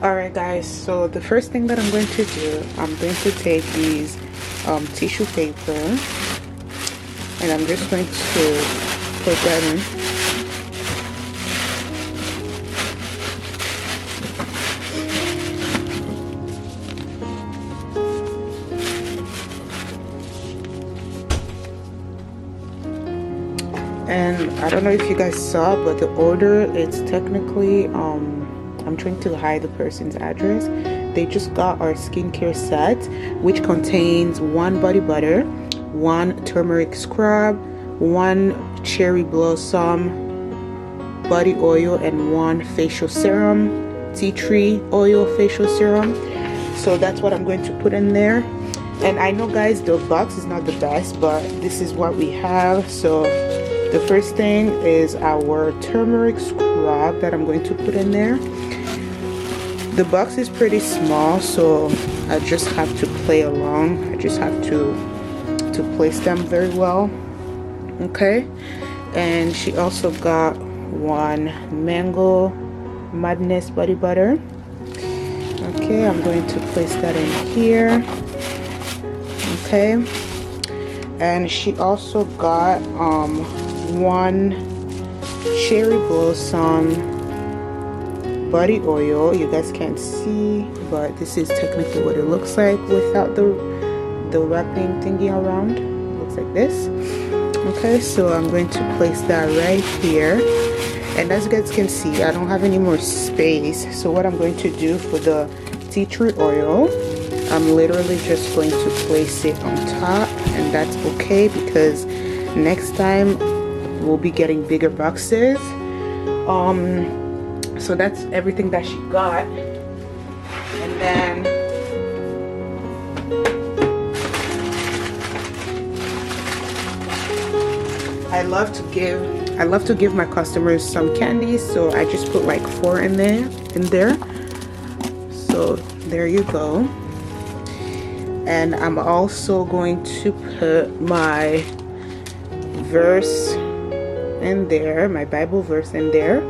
Alright guys, so the first thing that I'm going to do, I'm going to take these tissue paper and I'm just going to put that in. And I don't know if you guys saw, but the order, it's technically I'm trying to hide the person's address. They just got our skincare set, which contains 1 body butter, 1 turmeric scrub, 1 cherry blossom body oil, and 1 facial serum, tea tree oil facial serum. So that's what I'm going to put in there. And I know guys, the box is not the best, but this is what we have. So the first thing is our turmeric scrub that I'm going to put in there. The box is pretty small, so I just have to play along. I just have to place them very well. Okay, and she also got 1 Mango Madness body butter. Okay, I'm going to place that in here. Okay, and she also got 1 cherry blossom body oil. You guys can't see, but this is technically what it looks like without the wrapping thingy around. It looks like this. Okay, so I'm going to place that right here, and as you guys can see, I don't have any more space. So what I'm going to do for the tea tree oil, I'm literally just going to place it on top, and that's okay because next time we'll be getting bigger boxes. So that's everything that she got. And then I love to give my customers some candies, so I just put like 4 in there. So there you go. And I'm also going to put my verse in there, my Bible verse in there.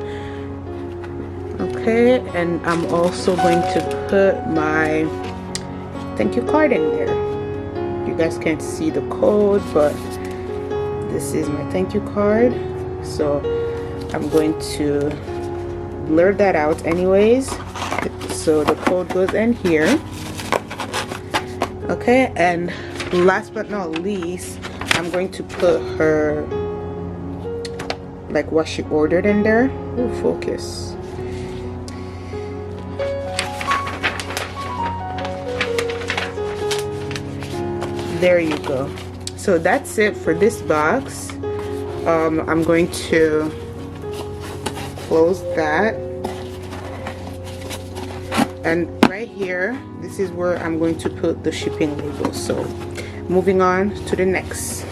Okay, and I'm also going to put my thank you card in there. You guys can't see the code, but this is my thank you card. So I'm going to blur that out anyways. So the code goes in here. Okay, and last but not least, I'm going to put her, like what she ordered in there. Ooh, focus. There you go. So that's it for this box. I'm going to close that, and right here, this is where I'm going to put the shipping label. So moving on to the next.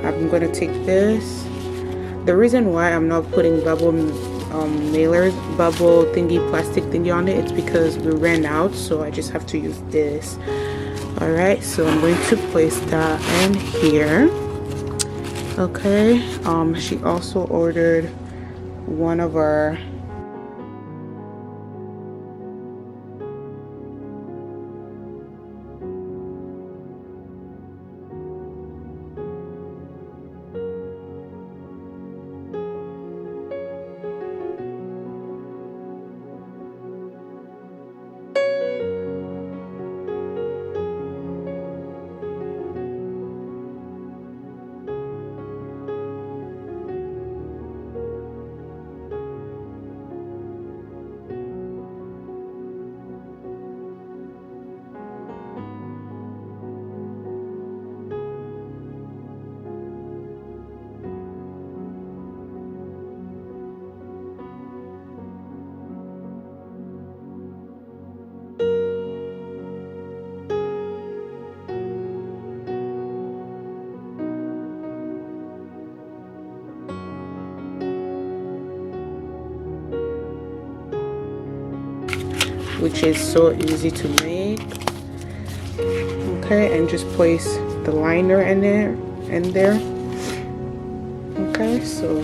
I'm gonna take this. The reason why I'm not putting bubble mailers, bubble thingy, plastic thingy on it, it's because we ran out, so I just have to use this. Alright, so I'm going to place that in here. Okay, she also ordered one of our which is so easy to make. Okay, and just place the liner in there. Okay, so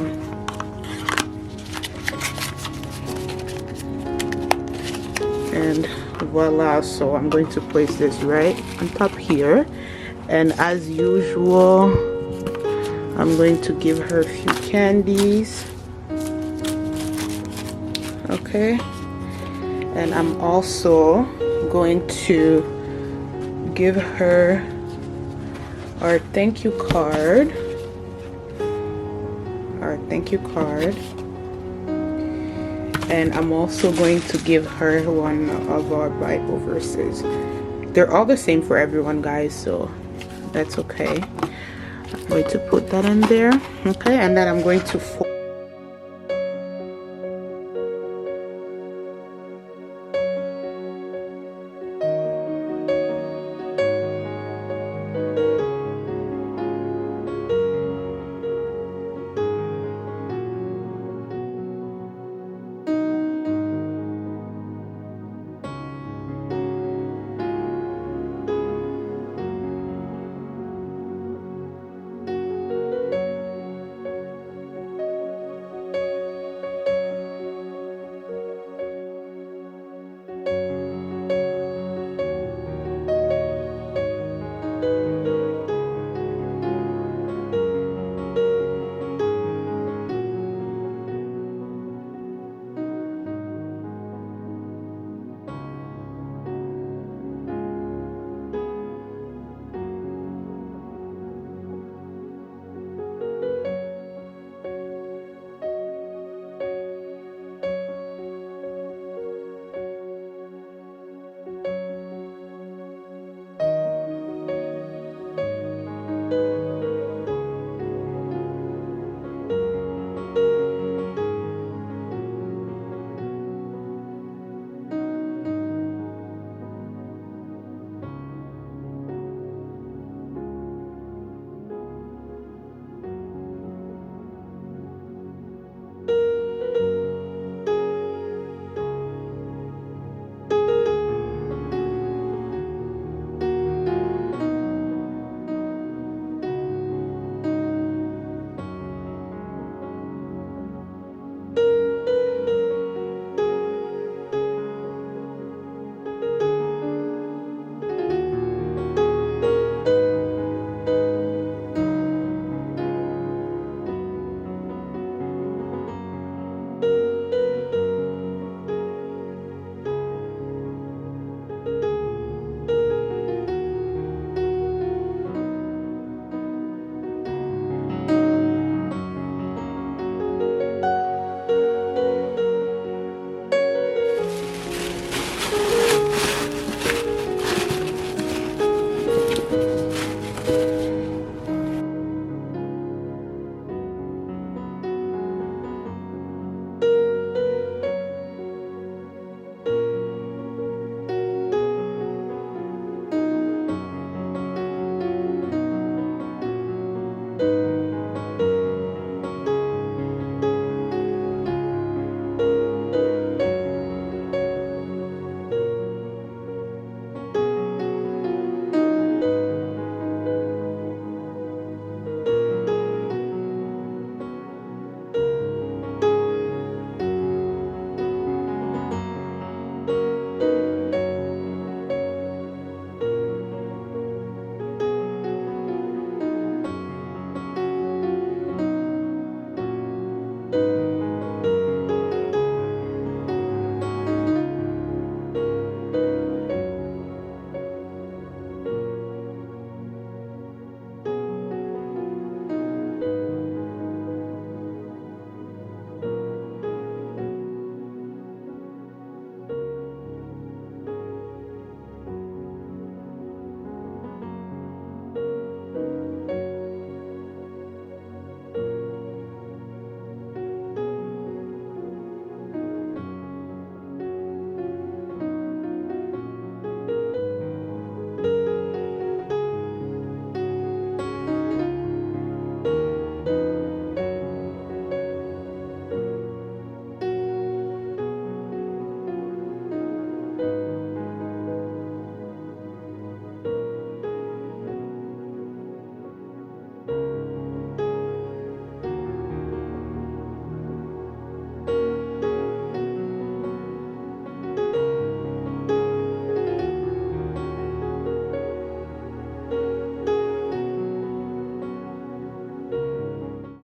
and voila. So I'm going to place this right on top here, and as usual I'm going to give her a few candies. Okay, and I'm also going to give her our thank you card, and I'm also going to give her one of our Bible verses. They're all the same for everyone, guys, so that's okay. I'm going to put that in there. Okay, and then I'm going to fold